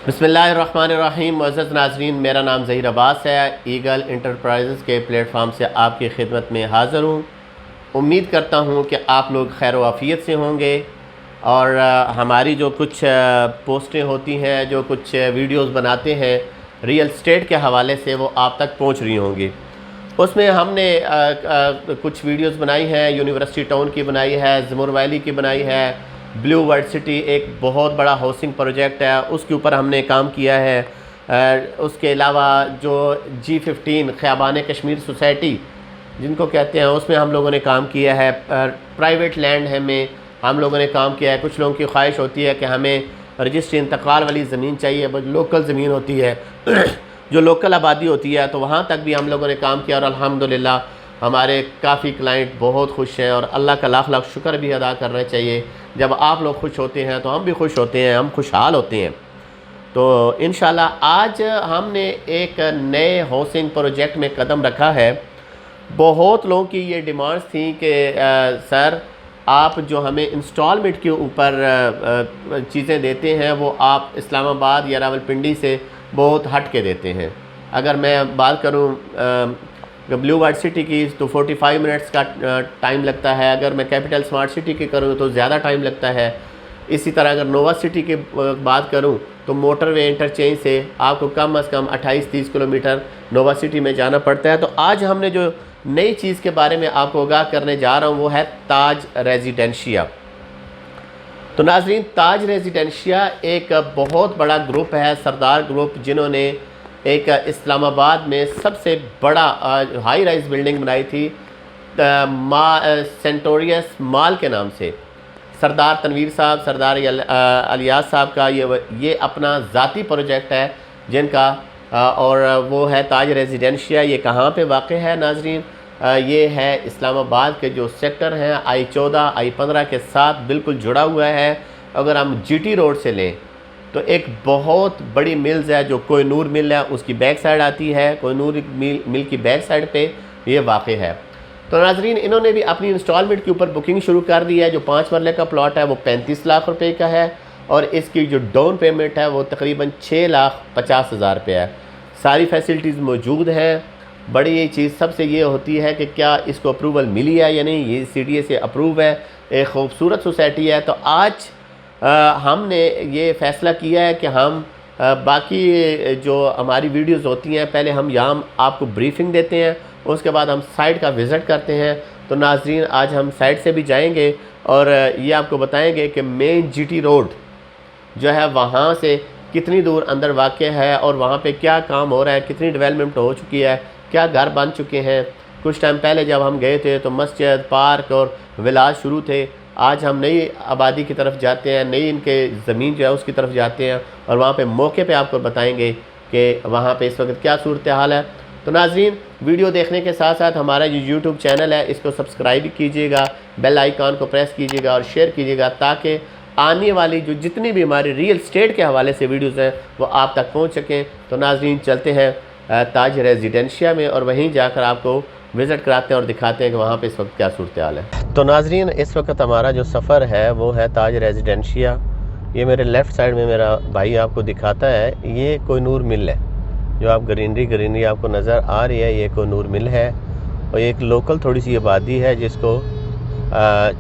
बिस्मिल्लाहिर्रहमानिर्रहीम। मुअज़्ज़ज़ नाज़रीन, मेरा नाम ज़हीर अब्बास है। ईगल इंटरप्राइजेज़ के प्लेटफॉर्म से आपकी खिदमत में हाज़िर हूँ। उम्मीद करता हूँ कि आप लोग खैर व आफ़ियत से होंगे और हमारी जो कुछ पोस्टें होती हैं, जो कुछ वीडियोज़ बनाते हैं रियल एस्टेट के हवाले से, वो आप तक पहुँच रही होंगी। उसमें हमने कुछ वीडियोज़ बनाई हैं, यूनिवर्सिटी टाउन की बनाई है, ज़मुर वैली की बनाई है, ब्लू वर्ल्ड सिटी एक बहुत बड़ा हाउसिंग प्रोजेक्ट है, उसके ऊपर हमने काम किया है। उसके अलावा जो G15 ख़ियाबान कश्मीर सोसाइटी जिनको कहते हैं, उसमें हम लोगों ने काम किया है। प्राइवेट लैंड है में हम लोगों ने काम किया है। कुछ लोगों की ख्वाहिश होती है कि हमें रजिस्ट्री इंतकाल वाली ज़मीन चाहिए, बट लोकल ज़मीन होती है जो लोकल आबादी होती है, तो वहाँ तक भी हम लोगों ने काम किया और अल्हम्दुलिल्लाह हमारे काफ़ी क्लाइंट बहुत खुश हैं और अल्लाह का लाख लाख शुक्र भी अदा करना चाहिए। जब आप लोग खुश होते हैं तो हम भी खुश होते हैं, हम खुशहाल होते हैं। तो इंशाल्लाह आज हमने एक नए हाउसिंग प्रोजेक्ट में कदम रखा है। बहुत लोगों की ये डिमांड्स थी कि सर आप जो हमें इंस्टॉलमेंट के ऊपर चीज़ें देते हैं वो आप इस्लामाबाद या रावलपिंडी से बहुत हट के देते हैं। अगर मैं बात करूँ ब्लू वर्ल्ड सिटी की तो 45 मिनट्स का टाइम लगता है। अगर मैं कैपिटल स्मार्ट सिटी की करूँ तो ज़्यादा टाइम लगता है। इसी तरह अगर नोवा सिटी की बात करूँ तो मोटरवे इंटरचेंज से आपको कम से कम 28-30 किलोमीटर नोवा सिटी में जाना पड़ता है। तो आज हमने जो नई चीज़ के बारे में आपको आगाह करने जा रहा हूँ वो है ताज रेजिडेंशिया। तो नाज़रीन, ताज रेजिडेंशिया एक बहुत बड़ा ग्रुप है, सरदार ग्रुप, जिन्होंने एक इस्लामाबाद में सबसे बड़ा हाई राइज बिल्डिंग बनाई थी सेंटोरियस मॉल के नाम से। सरदार तनवीर साहब, सरदार अलियास साहब का ये अपना ज़ाती प्रोजेक्ट है जिनका, और वो है ताज रेजिडेंशिया। ये कहाँ पे वाक़ है नाज़रीन? ये है इस्लामाबाद के जो सेक्टर हैं I14 I15 के साथ बिल्कुल जुड़ा हुआ है। अगर हम GT रोड से लें तो एक बहुत बड़ी मिल्स है जो कोहिनूर मिल है, उसकी बैक साइड आती है। कोहिनूर मिल की बैक साइड पे ये वाक़ है। तो नाज़रीन, इन्होंने भी अपनी इंस्टॉलमेंट के ऊपर बुकिंग शुरू कर दी है। जो 5 मरले का प्लॉट है वो 35 लाख रुपए का है और इसकी जो डाउन पेमेंट है वो तकरीबन 6,50,000 रुपये है। सारी फैसिलिटीज़ मौजूद हैं। बड़ी ये चीज़ सबसे ये होती है कि क्या इसको अप्रूवल मिली है या नहीं। ये CDA से अप्रूव है, एक खूबसूरत सोसाइटी है। तो आज हमने ये फ़ैसला किया है कि हम बाकी जो हमारी वीडियोस होती हैं, पहले हम यहाँ आपको ब्रीफिंग देते हैं, उसके बाद हम साइट का विज़िट करते हैं। तो नाज़रीन, आज हम साइट से भी जाएंगे और ये आपको बताएंगे कि मेन GT रोड जो है वहाँ से कितनी दूर अंदर वाक़ है और वहाँ पे क्या काम हो रहा है, कितनी डेवलपमेंट हो चुकी है, क्या घर बन चुके हैं। कुछ टाइम पहले जब हम गए थे तो मस्जिद, पार्क और विलाज शुरू थे। आज हम नई आबादी की तरफ जाते हैं, नई इनके ज़मीन जो है उसकी तरफ जाते हैं और वहाँ पे मौके पे आपको बताएंगे कि वहाँ पे इस वक्त क्या सूरत हाल है। तो नाज़रीन, वीडियो देखने के साथ साथ हमारा जो यूट्यूब चैनल है इसको सब्सक्राइब कीजिएगा, बेल आइकॉन को प्रेस कीजिएगा और शेयर कीजिएगा, ताकि आने वाली जो जितनी भी हमारी रियल एस्टेट के हवाले से वीडियोज़ हैं वो आप तक पहुँच सकें। तो नाज़रीन, चलते हैं ताज रेजिडेंशिया में और वहीं जाकर आपको विज़िट कराते हैं और दिखाते हैं कि वहाँ पे इस वक्त क्या सूरत हाल है। तो नाज़रीन, इस वक्त हमारा जो सफ़र है वो है ताज रेजिडेंशिया। ये मेरे लेफ़्ट साइड में मेरा भाई आपको दिखाता है, ये कोहिनूर मिल है। जो आप ग्रीनरी आपको नज़र आ रही है, ये कोहिनूर मिल है और एक लोकल थोड़ी सी आबादी है जिसको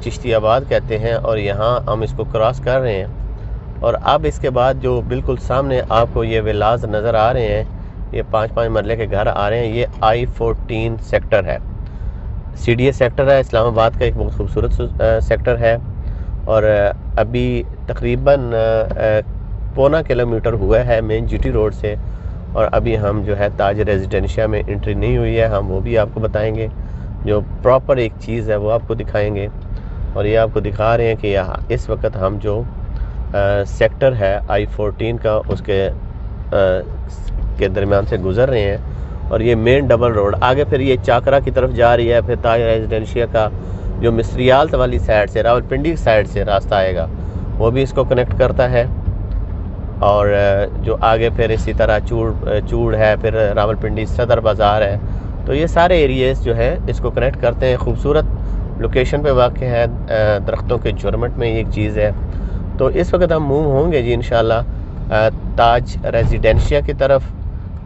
चिश्तियाबाद कहते हैं और यहाँ हम इसको क्रॉस कर रहे हैं। और अब इसके बाद जो बिल्कुल सामने आपको ये विलाज नज़र आ रहे हैं, ये 5-5 मरले के घर आ रहे हैं। ये I14 सेक्टर है, CDA सेक्टर है, इस्लामाबाद का एक बहुत खूबसूरत सेक्टर है। और अभी तकरीबन 1.25 किलोमीटर हुआ है मेन GT रोड से और अभी हम जो है ताज रेजिडेंशिया में एंट्री नहीं हुई है। हम वो भी आपको बताएंगे, जो प्रॉपर एक चीज़ है वो आपको दिखाएंगे। और ये आपको दिखा रहे हैं कि यहाँ इस वक्त हम जो सेक्टर है I14 का उसके के दरमियान से गुज़र रहे हैं और ये मेन डबल रोड आगे फिर ये चाकरा की तरफ जा रही है। फिर ताज रेजिडेंशिया का जो मिस्रियाल वाली साइड से, रावलपिंडी साइड से रास्ता आएगा वो भी इसको कनेक्ट करता है। और जो आगे फिर इसी तरह चूड़ है, फिर रावलपिंडी सदर बाज़ार है। तो ये सारे एरियाज़ जो है इसको कनेक्ट करते हैं। खूबसूरत लोकेशन पे वाक़ है, दरख्तों के झुरमट में एक चीज़ है। तो इस वक्त हम मूव होंगे जी इंशाल्लाह ताज रेजिडेंशिया की तरफ।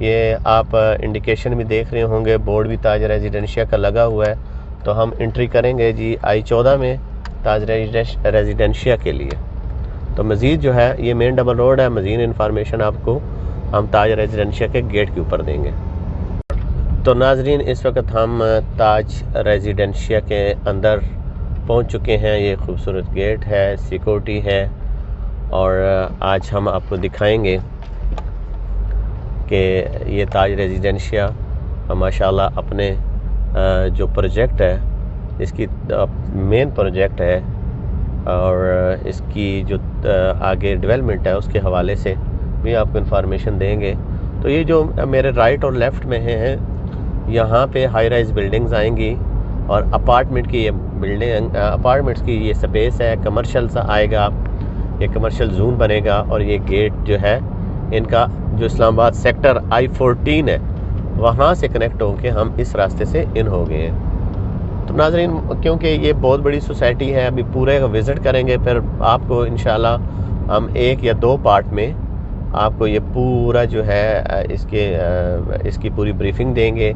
ये आप इंडिकेशन भी देख रहे होंगे, बोर्ड भी ताज रेजिडेंशिया का लगा हुआ है। तो हम एंट्री करेंगे जी I14 में ताज रेजिडेंशिया के लिए। तो मज़ीद जो है ये मेन डबल रोड है, मज़ीद इंफॉर्मेशन आपको हम ताज रेजिडेंशिया के गेट के ऊपर देंगे। तो नाजरीन, इस वक्त हम ताज रेजिडेंशिया के अंदर पहुंच चुके हैं। ये खूबसूरत गेट है, सिक्योरिटी है, और आज हम आपको दिखाएंगे कि ये ताज रेजिडेंशिया माशाल्लाह अपने जो प्रोजेक्ट है, इसकी मेन प्रोजेक्ट है, और इसकी जो आगे डेवलपमेंट है उसके हवाले से भी आपको इन्फॉर्मेशन देंगे। तो ये जो मेरे राइट और लेफ़्ट में है, यहाँ पे हाई राइज बिल्डिंग्स आएंगी और अपार्टमेंट की ये बिल्डिंग, अपार्टमेंट्स की ये स्पेस है, कमर्शियल सा आएगा, ये कमर्शियल जोन बनेगा। और ये गेट जो है इनका, जो इस्लामाबाद सेक्टर I14 है, वहाँ से कनेक्ट होकर हम इस रास्ते से इन हो गए हैं। तो नाज़रीन, क्योंकि ये बहुत बड़ी सोसाइटी है, अभी पूरे का विज़िट करेंगे, फिर आपको इंशाल्लाह हम 1 या 2 पार्ट में आपको ये पूरा जो है इसकी पूरी ब्रीफिंग देंगे।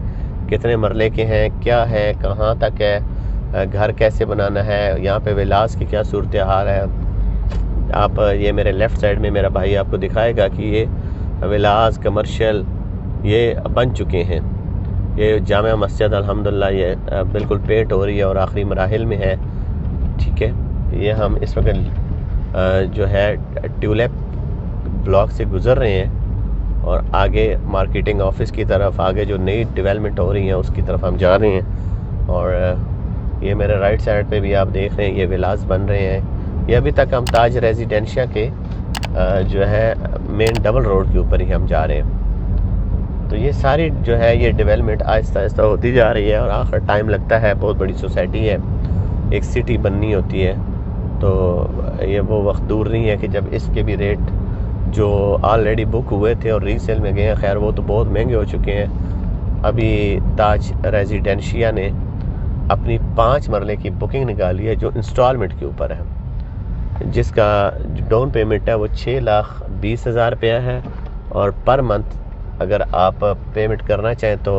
कितने मरले के हैं, क्या है, कहाँ तक है, घर कैसे बनाना है, यहाँ पे विलास की क्या सूरत हाल है। आप ये मेरे लेफ़्ट साइड में मेरा भाई आपको दिखाएगा कि ये विलास कमर्शियल ये बन चुके हैं। ये जामा मस्जिद अल्हम्दुलिल्लाह ये बिल्कुल पेंट हो रही है और आखिरी मराहिल में है। ठीक है, ये हम इस वक्त जो है ट्यूलिप ब्लॉक से गुज़र रहे हैं और आगे मार्केटिंग ऑफिस की तरफ, आगे जो नई डेवलपमेंट हो रही है उसकी तरफ हम जा रहे हैं। और ये मेरे राइट साइड पे भी आप देख रहे हैं ये विलास बन रहे हैं। ये अभी तक हम ताज रेजिडेंशिया के जो है मेन डबल रोड के ऊपर ही हम जा रहे हैं। तो ये सारी जो है ये डेवलपमेंट आहिस्ता आहिस्ता होती जा रही है और आखिर टाइम लगता है। बहुत बड़ी सोसाइटी है, एक सिटी बननी होती है, तो ये वो वक्त दूर नहीं है कि जब इसके भी रेट जो ऑलरेडी बुक हुए थे और रीसेल में गए हैं, खैर वो तो बहुत महंगे हो चुके हैं। अभी ताज रेजिडेंशिया ने अपनी 5 मरले की बुकिंग निकाली है जो इंस्टॉलमेंट के ऊपर है, जिसका डाउन पेमेंट है वो 6,20,000 रुपया है, और पर मंथ अगर आप पेमेंट करना चाहें तो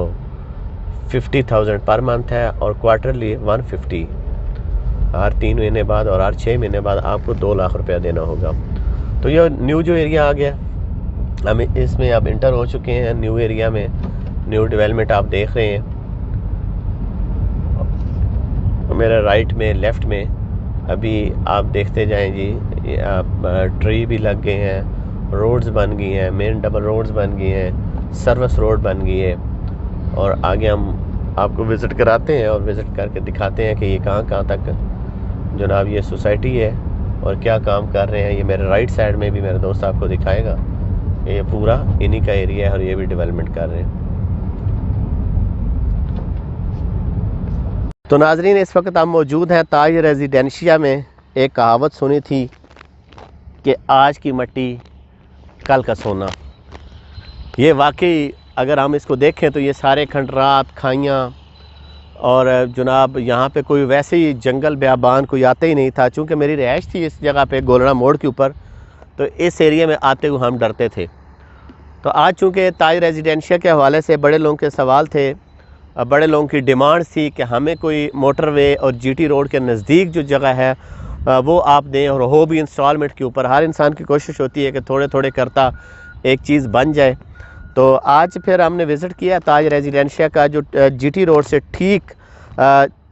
50,000 पर मंथ है, और क्वार्टरली 150 हर 3 महीने बाद और हर 6 महीने बाद आपको 2 लाख रुपया देना होगा। तो ये न्यू जो एरिया आ गया, हम इसमें अब इंटर हो चुके हैं न्यू एरिया में। न्यू डेवलपमेंट आप देख रहे हैं मेरे राइट में, लेफ़्ट में अभी आप देखते जाएं जी। ट्री भी लग गए हैं, रोड्स बन गई हैं, मेन डबल रोड्स बन गई हैं, सर्विस रोड बन गई है। और आगे हम आपको विज़िट कराते हैं और विज़िट करके दिखाते हैं कि ये कहाँ तक जनाब ये सोसाइटी है और क्या काम कर रहे हैं। ये मेरे राइट साइड में भी मेरा दोस्त आपको दिखाएगा, ये पूरा इन्हीं का एरिया है और ये भी डेवलपमेंट कर रहे हैं। तो नाजरीन, इस वक्त हम मौजूद हैं ताज रेजिडेंशिया में। एक कहावत सुनी थी कि आज की मट्टी कल का सोना। ये वाकई अगर हम इसको देखें तो ये सारे खंडरात, खाइयाँ, और जनाब यहाँ पे कोई वैसे ही जंगल ब्याबान कोई आता ही नहीं था। चूँकि मेरी रिहाइश थी इस जगह पे गोलड़ा मोड़ के ऊपर, तो इस एरिया में आते हुए हम डरते थे। तो आज चूँकि ताज रेजिडेंशिया के हवाले से बड़े लोगों के सवाल थे, बड़े लोगों की डिमांड थी कि हमें कोई मोटरवे और GT रोड के नज़दीक जो जगह है वो आप दें, और हो भी इंस्टॉलमेंट के ऊपर। हर इंसान की कोशिश होती है कि थोड़े थोड़े करता एक चीज़ बन जाए। तो आज फिर हमने विज़िट किया ताज रेजिडेंशिया का, जो GT रोड से ठीक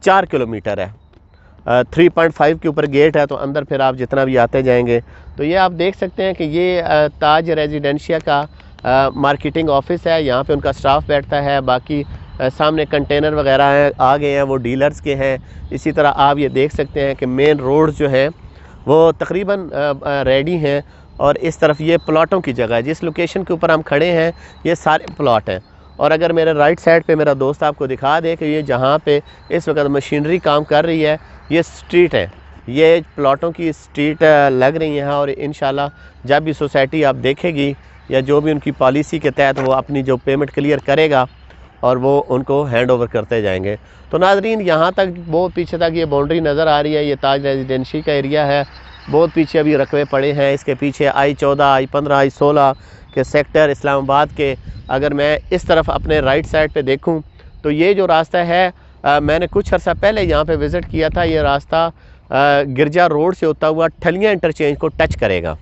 4 किलोमीटर है, 3.5 के ऊपर गेट है। तो अंदर फिर आप जितना भी आते जाएंगे तो ये आप देख सकते हैं कि ये ताज रेजिडेंशिया का मार्केटिंग ऑफिस है। यहाँ पे उनका स्टाफ बैठता है। बाकी सामने कंटेनर वगैरह हैं, आ गए हैं, वो डीलर्स के हैं। इसी तरह आप ये देख सकते हैं कि मेन रोड जो है वो तकरीबन रेडी हैं, और इस तरफ ये प्लॉटों की जगह है। जिस लोकेशन के ऊपर हम खड़े हैं ये सारे प्लॉट हैं। और अगर मेरे राइट साइड पे मेरा दोस्त आपको दिखा दे कि ये जहाँ पे इस वक्त मशीनरी काम कर रही है, ये स्ट्रीट है, ये प्लॉटों की स्ट्रीट लग रही है। और इंशाल्लाह जब भी सोसाइटी आप देखेगी या जो भी उनकी पॉलिसी के तहत वो अपनी जो पेमेंट क्लियर करेगा और वो उनको हैंड ओवर करते जाएंगे। तो नाजरीन, यहाँ तक वो पीछे तक ये बाउंड्री नज़र आ रही है, ये ताज रेजिडेंसी का एरिया है। बहुत पीछे अभी रकबे पड़े हैं। इसके पीछे I-14, I-15, I-16 के सेक्टर इस्लामाबाद के। अगर मैं इस तरफ अपने राइट साइड पे देखूं तो ये जो रास्ता है, मैंने कुछ अर्सा पहले यहाँ पे विज़िट किया था। ये रास्ता गिरजा रोड से होता हुआ ठलियाँ इंटरचेंज को टच करेगा।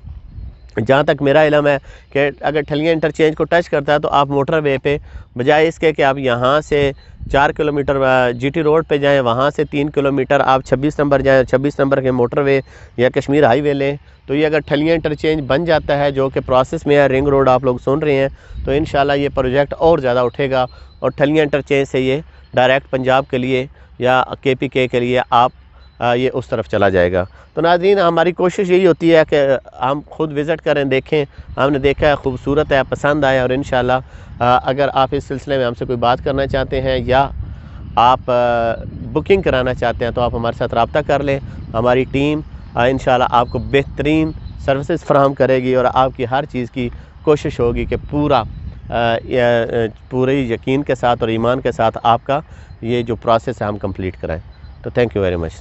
जहाँ तक मेरा इल्म है कि अगर ठलियाँ इंटरचेंज को टच करता है तो आप मोटरवे पे, बजाय इसके कि आप यहाँ से 4 किलोमीटर GT रोड पे जाएं, वहाँ से 3 किलोमीटर आप 26 नंबर जाएं, 26 नंबर के मोटरवे या कश्मीर हाईवे लें, तो ये अगर ठलियाँ इंटरचेंज बन जाता है, जो कि प्रोसेस में है, रिंग रोड आप लोग सुन रहे हैं, तो इंशाल्लाह ये प्रोजेक्ट और ज़्यादा उठेगा और ठलियाँ इंटरचेंज से ये डायरेक्ट पंजाब के लिए या KPK के लिए आप ये उस तरफ चला जाएगा। तो नाज़रीन, हमारी कोशिश यही होती है कि हम खुद विज़िट करें, देखें। हमने देखा है, खूबसूरत है, पसंद आया, और इंशाल्लाह अगर आप इस सिलसिले में हमसे कोई बात करना चाहते हैं या आप बुकिंग कराना चाहते हैं तो आप हमारे साथ रब्ता कर लें। हमारी टीम इंशाल्लाह आपको बेहतरीन सर्विसेज फराहम करेगी और आपकी हर चीज़ की कोशिश होगी कि पूरे यकीन के साथ और ईमान के साथ आपका ये जो प्रोसेस है हम कंप्लीट कराएं। तो थैंक यू वेरी मच।